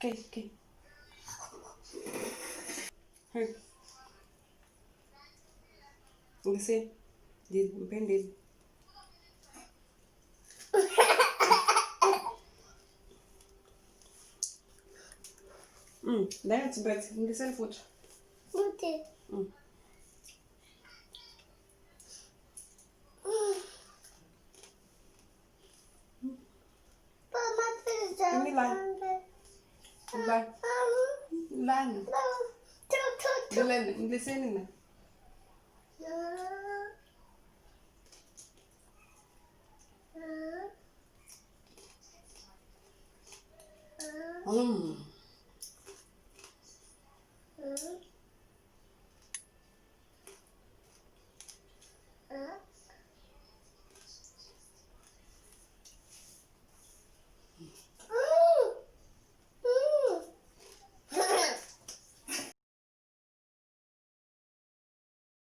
Kay. Hadi. Ngisini. Ngiphendile. Dance, but ngisini futhi. Okay. Mama, please Ini lan. Lan. Lan. Dilan ngisini na. Hmm.